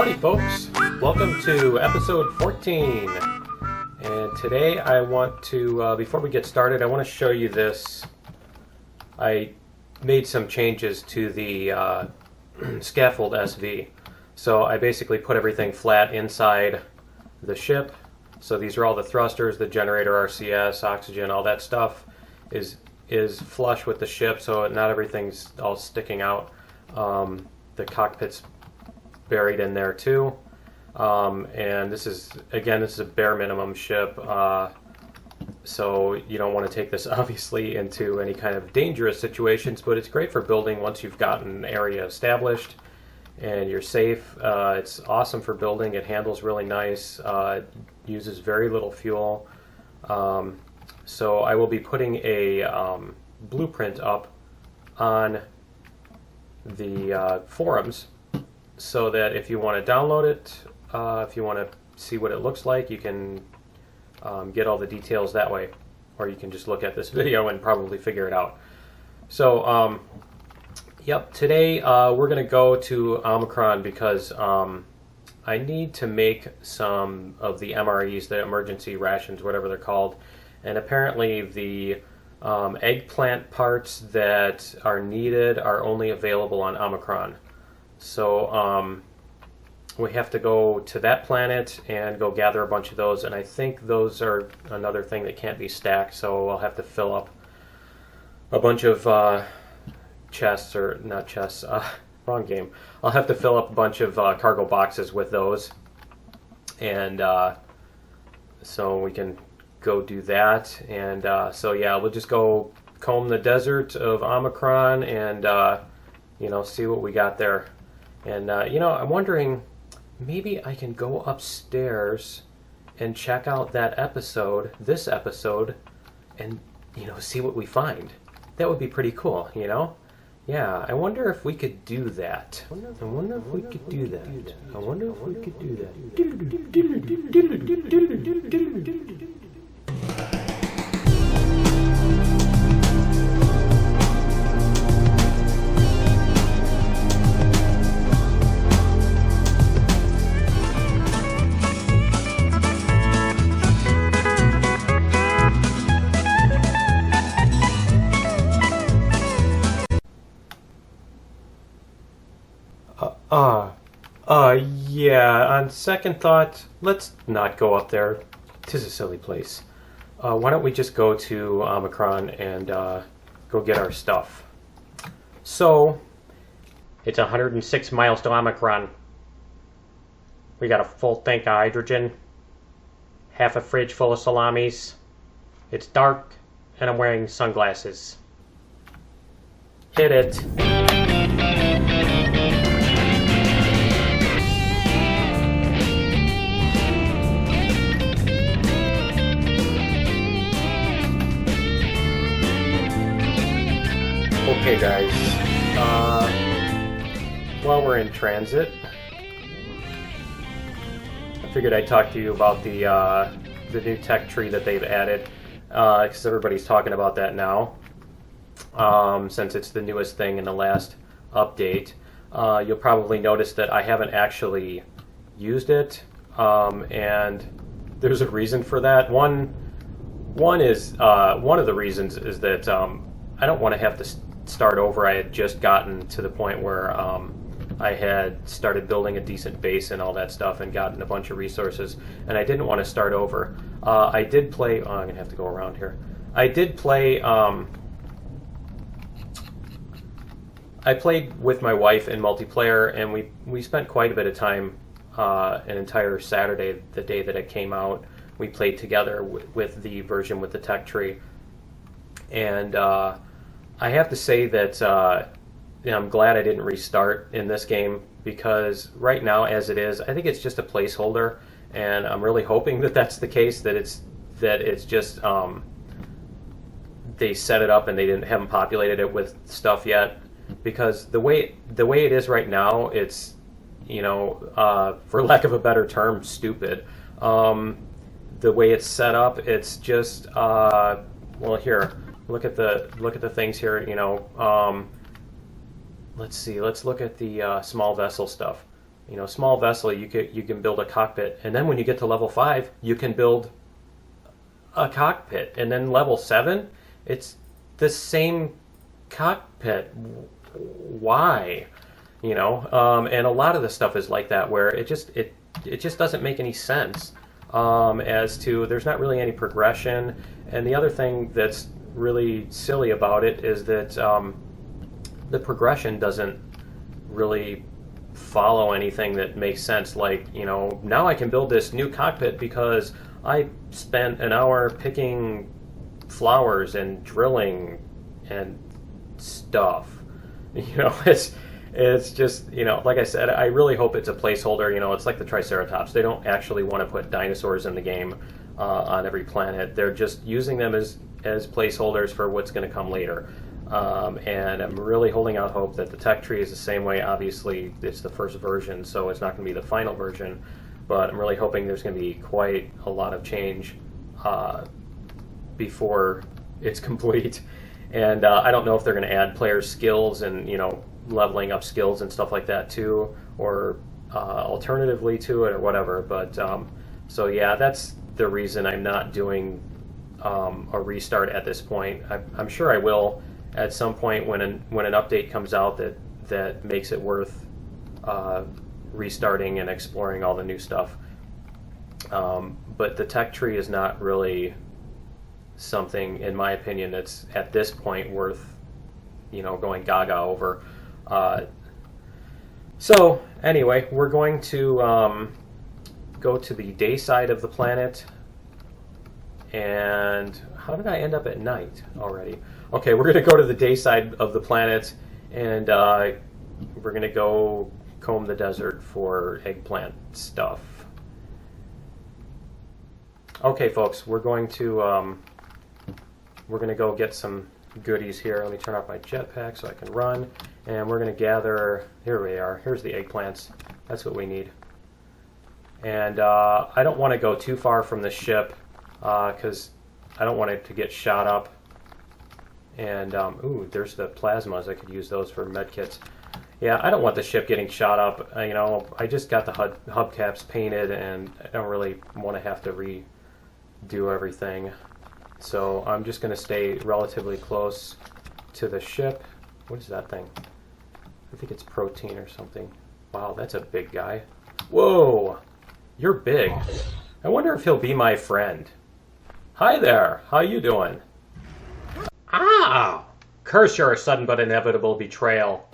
Howdy folks, welcome to episode 14, and today I want to, before we get started, I want to show you this. I made some changes to the scaffold SV, so I basically put everything flat inside the ship. So these are all the thrusters, the generator, RCS, oxygen, all that stuff is flush with the ship, so not everything's all sticking out. The cockpit's buried in there too, and this is a bare minimum ship, so you don't want to take this obviously into any kind of dangerous situations, but it's great for building once you've gotten an area established and you're safe. It's awesome for building. It handles really nice, uses very little fuel, so I will be putting a blueprint up on the forums, so that if you want to download it, if you want to see what it looks like, you can get all the details that way, or you can just look at this video and probably figure it out. So, yep, today we're going to go to Omicron because I need to make some of the MREs, the emergency rations, whatever they're called, and apparently the eggplant parts that are needed are only available on Omicron. So we have to go to that planet and go gather a bunch of those, and I think those are another thing that can't be stacked, so I'll have to fill up a bunch of chests, or not chests, wrong game. I'll have to fill up a bunch of cargo boxes with those, and so we can go do that. And so yeah, we'll just go comb the desert of Omicron and see what we got there. And I'm wondering, maybe I can go upstairs and check out that episode, this episode, and see what we find. That would be pretty cool, Yeah, I wonder if we could do that. I wonder if we could do that. I wonder if we could do that. Yeah, on second thought, let's not go up there. 'Tis a silly place. Why don't we just go to Omicron and go get our stuff? So, it's 106 miles to Omicron. We got a full tank of hydrogen, half a fridge full of salamis. It's dark, and I'm wearing sunglasses. Hit it. Okay guys, while we're in transit, I figured I'd talk to you about the new tech tree that they've added, because everybody's talking about that now, since it's the newest thing in the last update. You'll probably notice that I haven't actually used it, and there's a reason for that. One of the reasons is that I don't want to have to start over. I had just gotten to the point where I had started building a decent base and all that stuff and gotten a bunch of resources, and I didn't want to start over. I did play, I'm going to have to go around here. I did play, I played with my wife in multiplayer, and we spent quite a bit of time, an entire Saturday, the day that it came out. We played together with the version with the tech tree, and I have to say that I'm glad I didn't restart in this game, because right now, as it is, I think it's just a placeholder, and I'm really hoping that that's the case, that it's just they set it up and they haven't populated it with stuff yet, because the way it is right now, it's for lack of a better term, stupid. The way it's set up, it's just well, here. Look at the things here. Let's see. Let's look at the small vessel stuff. You know, small vessel, you can build a cockpit, and then when you get to level 5, you can build a cockpit, and then level 7, it's the same cockpit. Why? You know, and a lot of the stuff is like that, where it just doesn't make any sense. As to there's not really any progression, and the other thing that's really silly about it is that the progression doesn't really follow anything that makes sense. Like, you know, now I can build this new cockpit because I spent an hour picking flowers and drilling and stuff. You know, it's just, you know, like I said, I really hope it's a placeholder. You know, it's like the Triceratops. They don't actually want to put dinosaurs in the game on every planet. They're just using them as placeholders for what's going to come later. And I'm really holding out hope that the tech tree is the same way. Obviously, it's the first version, so it's not going to be the final version. But I'm really hoping there's going to be quite a lot of change before it's complete. And I don't know if they're going to add player skills and, you know, leveling up skills and stuff like that too, or alternatively to it, or whatever. But so yeah, that's the reason I'm not doing a restart at this point. I'm sure I will at some point when an update comes out that makes it worth restarting and exploring all the new stuff. But the tech tree is not really something, in my opinion, that's at this point worth, you know, going gaga over. So anyway, we're going to go to the day side of the planet. And how did I end up at night already? Okay, we're going to go to the day side of the planet, and we're going to go comb the desert for eggplant stuff. Okay, folks, we're going to go get some goodies here. Let me turn off my jetpack so I can run, and we're going to gather. Here we are. Here's the eggplants. That's what we need. And I don't want to go too far from the ship because I don't want it to get shot up. And ooh, there's the plasmas. I could use those for medkits. Yeah, I don't want the ship getting shot up. You know, I just got the hubcaps painted, and I don't really want to have to redo everything. So I'm just going to stay relatively close to the ship. What is that thing? I think it's protein or something. Wow, that's a big guy. Whoa, you're big. I wonder if he'll be my friend. Hi there, how you doing? Ah! Curse your sudden but inevitable betrayal.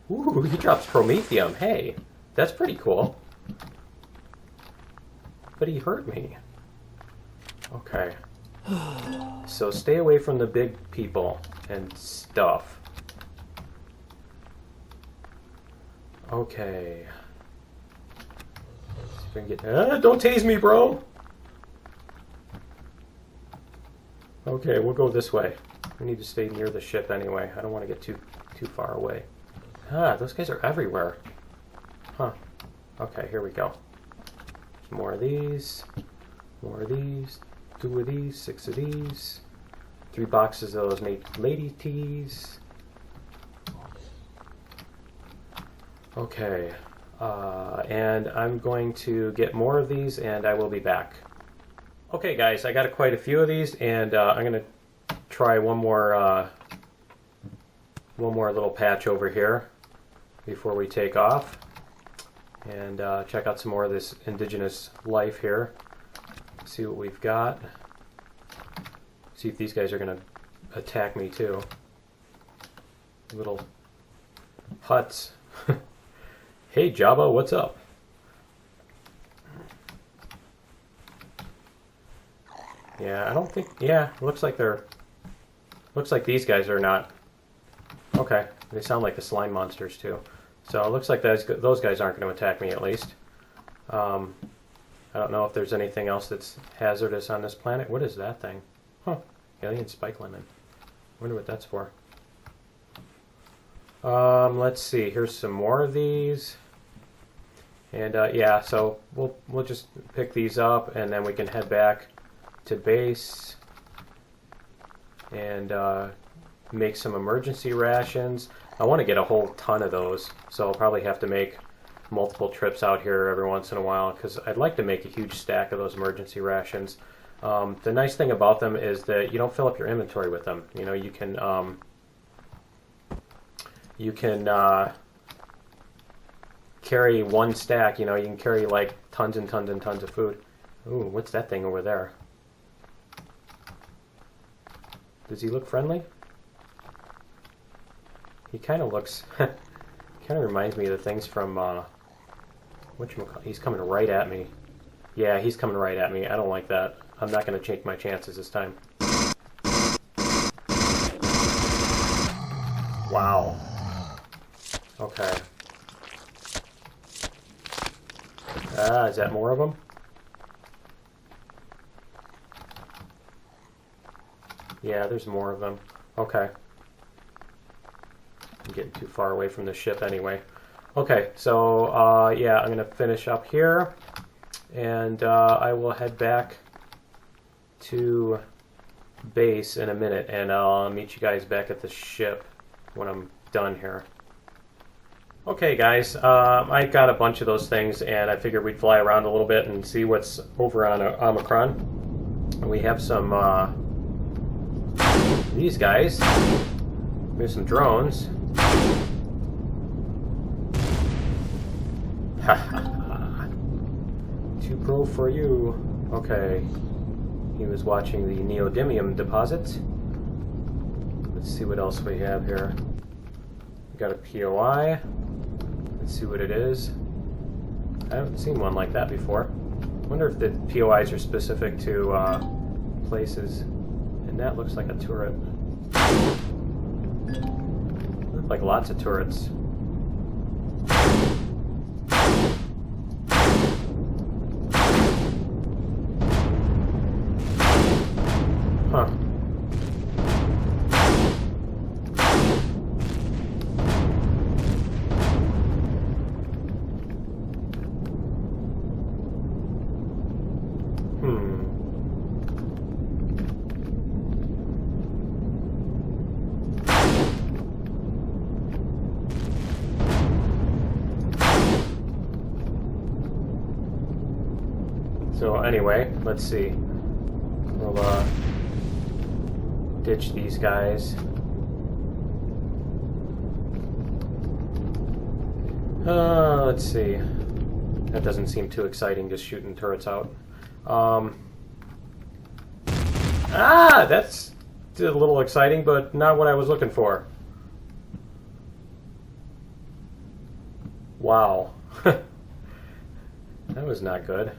Ooh, he drops promethium. Hey, that's pretty cool. But he hurt me. Okay. So stay away from the big people and stuff. Okay. See if I can get... don't tase me, bro! Okay, we'll go this way. We need to stay near the ship anyway. I don't want to get too far away. Ah, those guys are everywhere. Huh. Okay, here we go. More of these. More of these. 2 of these. 6 of these. 3 boxes of those lady teas. Okay. And I'm going to get more of these, and I will be back. Okay, guys, I got quite a few of these, and I'm going to try one more little patch over here before we take off, and check out some more of this indigenous life here. See what we've got. See if these guys are going to attack me too. Little huts. Hey Jabba, what's up? Yeah, I don't think... Yeah, looks like these guys are not... Okay, they sound like the slime monsters too. So it looks like those guys aren't going to attack me, at least. I don't know if there's anything else that's hazardous on this planet. What is that thing? Huh, alien spike lemon. Wonder what that's for. Let's see. Here's some more of these. And yeah, so we'll just pick these up, and then we can head back to base. and make some emergency rations. I want to get a whole ton of those, so I'll probably have to make multiple trips out here every once in a while because I'd like to make a huge stack of those emergency rations. The nice thing about them is that you don't fill up your inventory with them. You know, you can carry one stack. You know, you can carry like tons and tons and tons of food. Ooh, what's that thing over there? Does he look friendly? He kind of looks, kind of reminds me of the things from, whatchamacallit, he's coming right at me. Yeah, he's coming right at me. I don't like that. I'm not going to take my chances this time. Wow. Okay. Is that more of them? Yeah, there's more of them. Okay. I'm getting too far away from the ship anyway. Okay, so yeah, I'm going to finish up here, and I will head back to base in a minute, and I'll meet you guys back at the ship when I'm done here. Okay, guys, I got a bunch of those things, and I figured we'd fly around a little bit and see what's over on Omicron. We have some, these guys. We have some drones. Too pro for you. Okay. He was watching the neodymium deposit. Let's see what else we have here. We got a POI. Let's see what it is. I haven't seen one like that before. I wonder if the POIs are specific to places. And that looks like a turret. Look like lots of turrets. Huh. So anyway, let's see. We'll ditch these guys. Let's see. That doesn't seem too exciting, just shooting turrets out. That's a little exciting, but not what I was looking for. Wow. That was not good.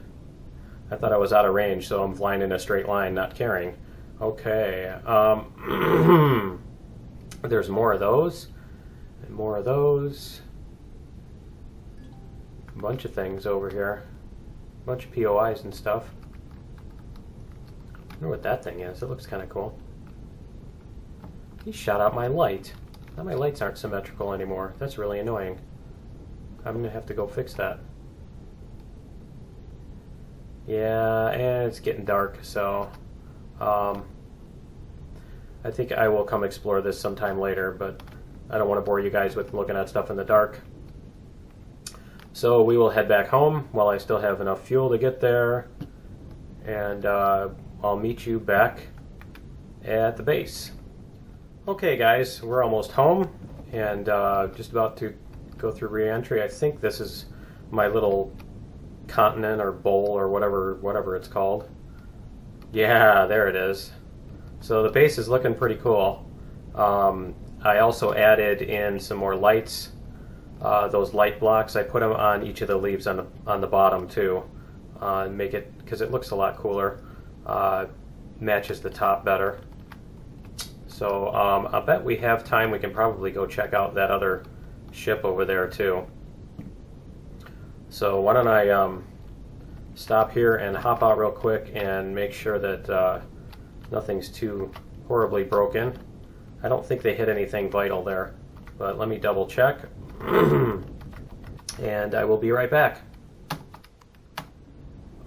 I thought I was out of range, so I'm flying in a straight line, not carrying. Okay. There's more of those. And more of those. A bunch of things over here. A bunch of POIs and stuff. I wonder what that thing is. It looks kind of cool. He shot out my light. Now my lights aren't symmetrical anymore. That's really annoying. I'm going to have to go fix that. Yeah, and it's getting dark, so I think I will come explore this sometime later, but I don't want to bore you guys with looking at stuff in the dark. So we will head back home while I still have enough fuel to get there, and I'll meet you back at the base. Okay guys, we're almost home, and just about to go through re-entry. I think this is my little continent or bowl or whatever it's called. Yeah, there it is. So the base is looking pretty cool. I also added in some more lights. Those light blocks, I put them on each of the leaves on the bottom too, and make it, because it looks a lot cooler. Matches the top better. So I bet we have time. We can probably go check out that other ship over there too. So why don't I stop here and hop out real quick and make sure that nothing's too horribly broken. I don't think they hit anything vital there, but let me double check. And I will be right back.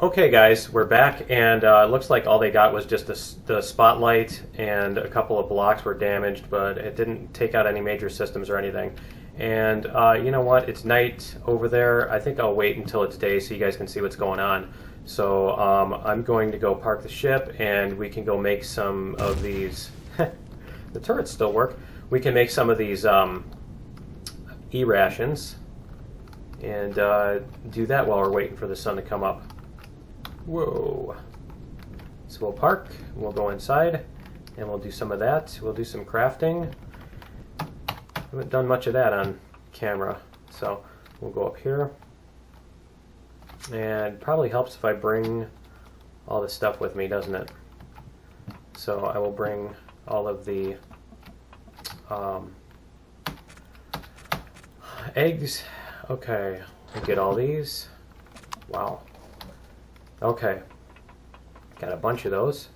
Okay guys, we're back, and it looks like all they got was just the spotlight, and a couple of blocks were damaged, but it didn't take out any major systems or anything. And you know what, it's night over there. I think I'll wait until it's day so you guys can see what's going on. So I'm going to go park the ship, and we can go make some of these the turrets still work. We can make some of these e-rations and do that while we're waiting for the sun to come up. Whoa. So we'll park, we'll go inside, and we'll do some of that. We'll do some crafting. I haven't done much of that on camera, so we'll go up here. And it probably helps if I bring all this stuff with me, doesn't it? So I will bring all of the eggs. Okay, we'll get all these. Wow. Okay, got a bunch of those.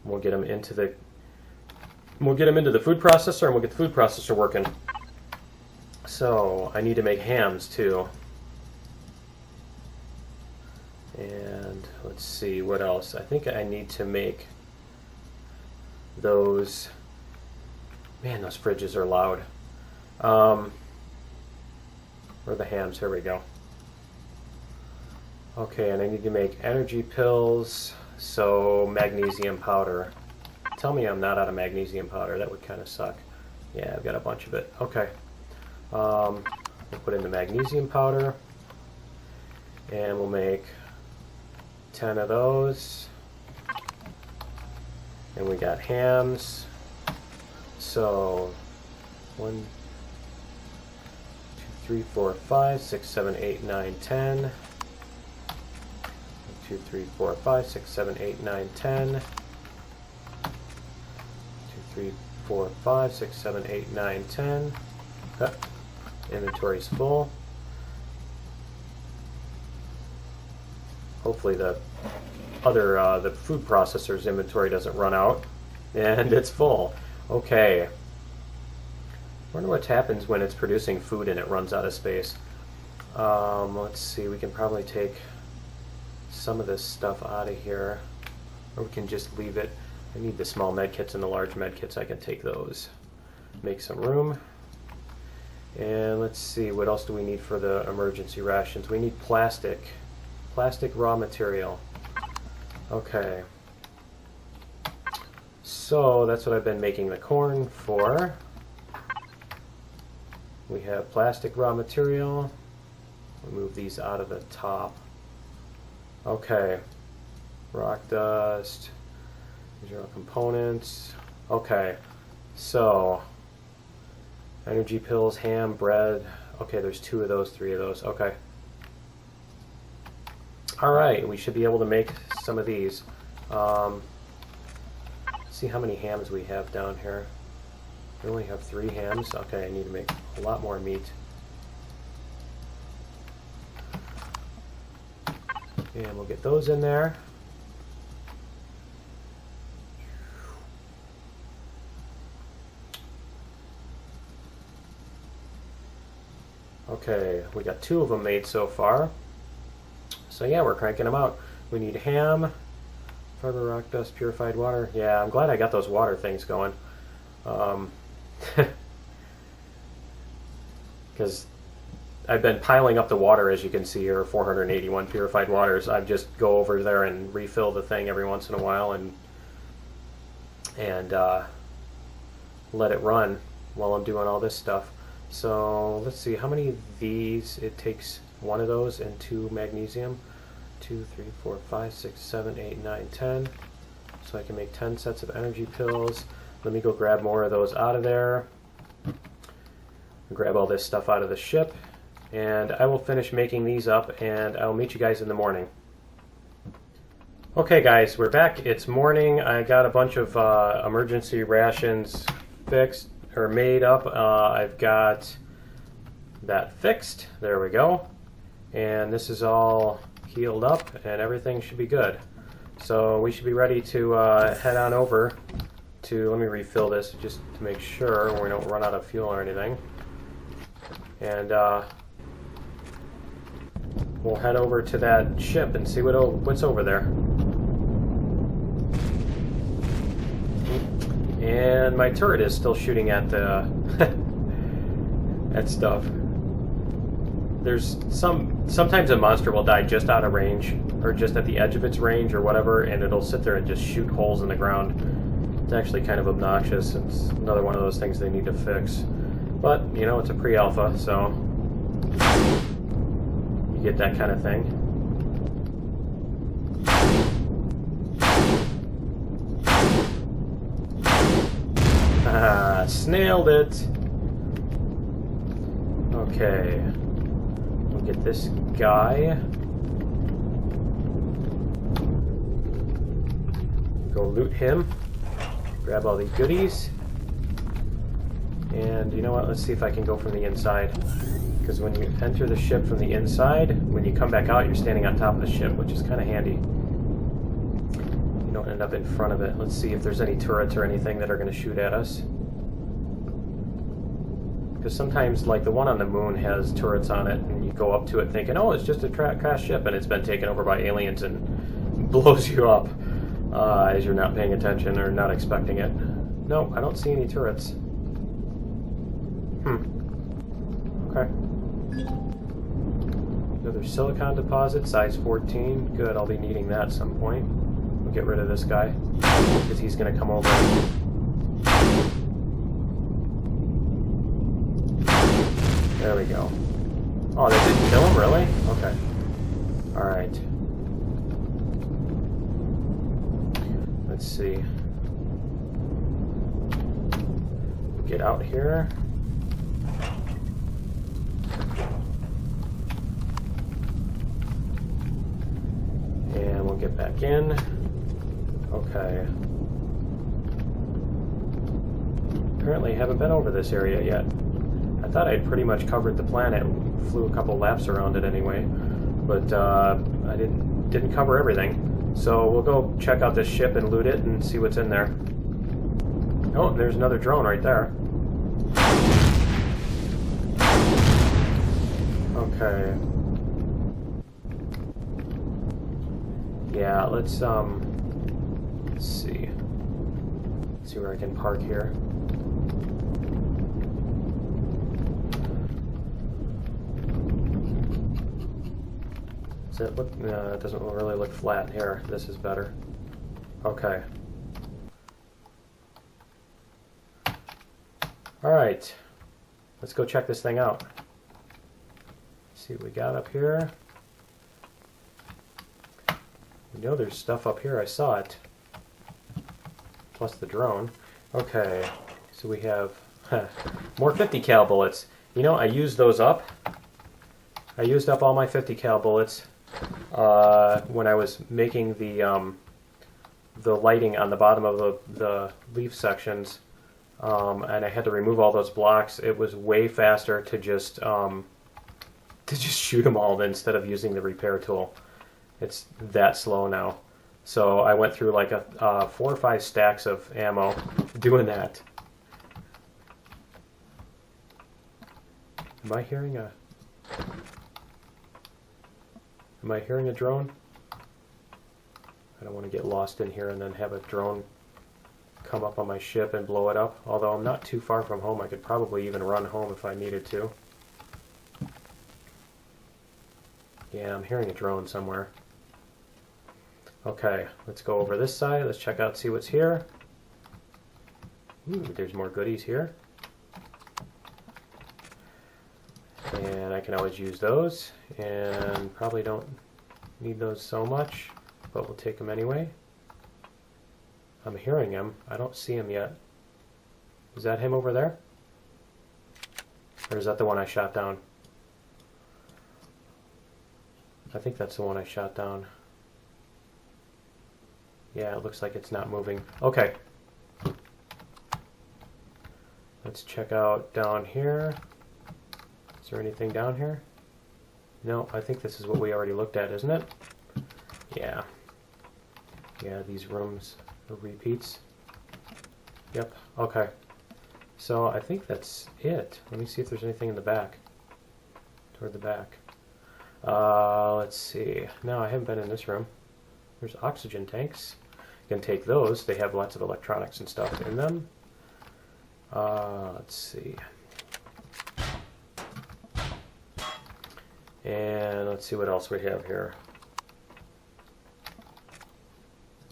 We'll get them into the food processor, and we'll get the food processor working. So I need to make hams too. And let's see what else. I think I need to make those. Man, those fridges are loud. Where are the hams? Here we go. Okay, and I need to make energy pills, so magnesium powder. Tell me I'm not out of magnesium powder. That would kind of suck. Yeah, I've got a bunch of it. Okay. We'll put in the magnesium powder, and we'll make 10 of those. And we got hams. So 1, 2, 3, 4, 5, 6, 7, 8, 9, 10. 2, 3, 4, 5, 6, 7, 8, 9, 10. 2, 3, 4, 5, 6, 7, 8, 9, 10. Inventory's full. Hopefully the other the food processor's inventory doesn't run out, and it's full. Okay. I wonder what happens when it's producing food and it runs out of space. Let's see. We can probably take some of this stuff out of here, or we can just leave it. I need the small med kits and the large med kits. I can take those, make some room. And let's see, what else do we need for the emergency rations? We need plastic raw material. Okay, so that's what I've been making the corn for. We have plastic raw material. We'll move these out of the top. Okay, rock dust, zero components. Okay, so energy pills, ham, bread. Okay, there's 2 of those, 3 of those. Okay. All right, we should be able to make some of these. See how many hams we have down here. We only have 3 hams. Okay, I need to make a lot more meat. And we'll get those in there. Okay, we got 2 of them made so far. So yeah, we're cranking them out. We need ham, fiber, rock dust, purified water. Yeah, I'm glad I got those water things going. Because I've been piling up the water, as you can see here, 481 purified waters. I just go over there and refill the thing every once in a while and let it run while I'm doing all this stuff. So let's see, how many of these? It takes 1 of those and 2 magnesium. 2, 3, 4, 5, 6, 7, 8, 9, 10. So I can make 10 sets of energy pills. Let me go grab more of those out of there. Grab all this stuff out of the ship. And I will finish making these up, and I'll meet you guys in the morning. Okay guys, we're back. It's morning. I got a bunch of emergency rations fixed, or made up. I've got that fixed. There we go. And this is all healed up, and everything should be good. So we should be ready to head on over to, let me refill this just to make sure we don't run out of fuel or anything. And we'll head over to that ship and see what's over there. And my turret is still shooting at the at stuff. There's sometimes a monster will die just out of range, or just at the edge of its range or whatever, and it'll sit there and just shoot holes in the ground. It's actually kind of obnoxious. It's another one of those things they need to fix. But, you know, it's a pre-alpha, so you get that kind of thing. Ah, snailed it! Okay. We'll get this guy. Go loot him. Grab all the goodies. And you know what? Let's see if I can go from the inside. Because when you enter the ship from the inside, when you come back out, you're standing on top of the ship, which is kind of handy. You don't end up in front of it. Let's see if there's any turrets or anything that are going to shoot at us. Because sometimes, like, the one on the moon has turrets on it, and you go up to it thinking, oh, it's just a crashed ship, and it's been taken over by aliens and blows you up as you're not paying attention or not expecting it. No, I don't see any turrets. Okay. Another silicon deposit, size 14. Good, I'll be needing that at some point. We'll get rid of this guy, because he's going to come over. There we go. Oh, they didn't kill him, really? Okay. Alright. Let's see. Get out here. And we'll get back in. Okay. Apparently haven't been over this area yet. I thought I'd pretty much covered the planet. Flew a couple laps around it anyway. But I didn't cover everything. So we'll go check out this ship and loot it and see what's in there. Oh, there's another drone right there. Okay. Yeah, let's see. Let's see where I can park here. Does it look? No, it doesn't really look flat here. This is better. Okay. Alright. Let's go check this thing out. See what we got up here. You know there's stuff up here. I saw it. Plus the drone. Okay. So we have more 50 cal bullets. You know, I used those up. I used up all my 50 cal bullets when I was making the lighting on the bottom of the leaf sections. And I had to remove all those blocks. It was way faster to just shoot them all instead of using the repair tool. It's that slow now. So I went through like 4 or 5 stacks of ammo doing that. Am I hearing a drone? I don't want to get lost in here and then have a drone come up on my ship and blow it up. Although I'm not too far from home, I could probably even run home if I needed to. Yeah, I'm hearing a drone somewhere. Okay, let's go over this side. Let's check out, see what's here. Ooh, there's more goodies here. And I can always use those. And probably don't need those so much, but we'll take them anyway. I'm hearing him. I don't see him yet. Is that him over there? Or is that the one I shot down? I think that's the one I shot down. Yeah, it looks like it's not moving. Okay. Let's check out down here. Is there anything down here? No, I think this is what we already looked at, isn't it? Yeah. Yeah, these rooms are repeats. Yep, okay. So I think that's it. Let me see if there's anything in the back. Toward the back. Let's see. No, I haven't been in this room. There's oxygen tanks. You can take those. They have lots of electronics and stuff in them. Let's see. And let's see what else we have here.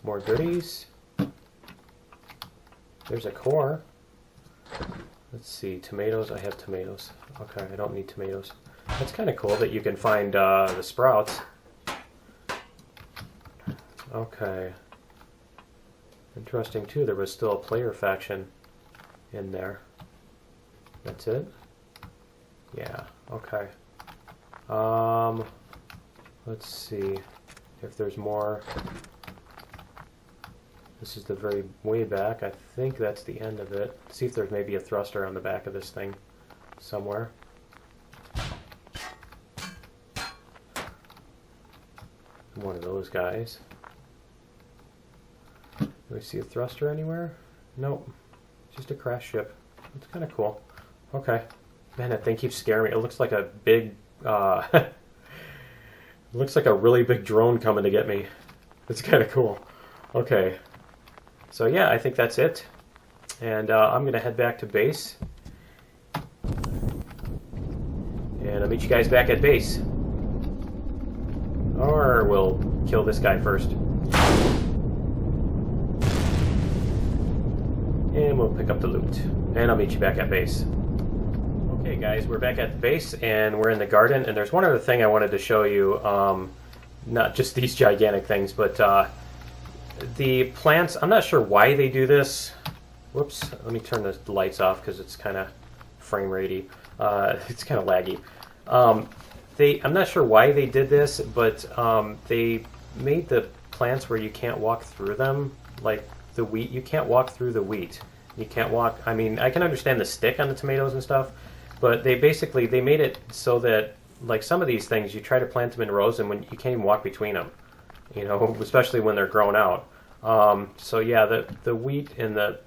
More goodies. There's a core. Let's see, tomatoes. I have tomatoes. Okay, I don't need tomatoes. That's kind of cool that you can find the sprouts. Okay. Interesting too, there was still a player faction in there. That's it? Yeah, okay. Let's see if there's more. This is the very way back. I think that's the end of it. See if there's maybe a thruster on the back of this thing somewhere. One of those guys. Do we see a thruster anywhere? Nope. Just a crash ship. It's kind of cool. Okay. Man, that thing keeps scaring me. It looks like a big... it looks like a really big drone coming to get me. It's kind of cool. Okay. So yeah, I think that's it. And I'm going to head back to base. And I'll meet you guys back at base. Or we'll kill this guy first. And we'll pick up the loot. And I'll meet you back at base. Okay guys, we're back at the base and we're in the garden. And there's one other thing I wanted to show you. Not just these gigantic things, but the plants. I'm not sure why they do this. Whoops, let me turn the lights off because it's kind of frame ratey. It's kind of laggy. I'm not sure why they did this, but they made the plants where you can't walk through them, like the wheat. You can't walk through the wheat. You can't walk. I mean, I can understand the stick on the tomatoes and stuff, but they made it so that, like, some of these things you try to plant them in rows and when you can't even walk between them, you know, especially when they're grown out. So yeah, the wheat and the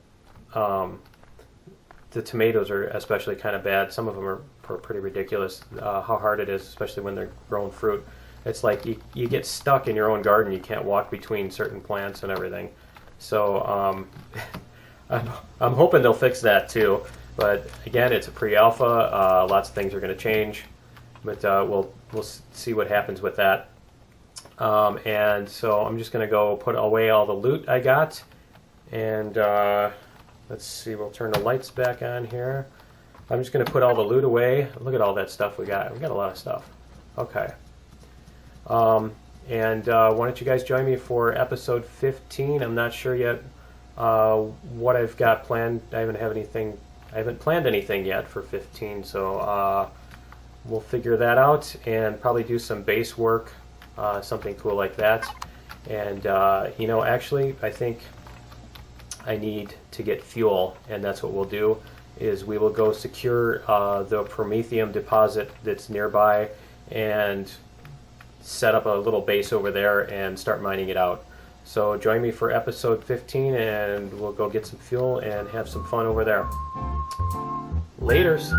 tomatoes are especially kind of bad. Some of them are pretty ridiculous, how hard it is, especially when they're grown fruit. It's like you get stuck in your own garden. You can't walk between certain plants and everything. So I'm hoping they'll fix that too. But again, it's a pre-alpha. Lots of things are going to change, but we'll see what happens with that. And so I'm just going to go put away all the loot I got, and let's see. We'll turn the lights back on here. I'm just going to put all the loot away. Look at all that stuff we got. We got a lot of stuff. Okay. And why don't you guys join me for episode 15? I'm not sure yet what I've got planned. I haven't planned anything yet for 15, so we'll figure that out and probably do some base work, something cool like that. And you know, actually, I think I need to get fuel, and that's what we'll do. Is we will go secure the Promethium deposit that's nearby and set up a little base over there and start mining it out. So join me for episode 15 and we'll go get some fuel and have some fun over there. Laters!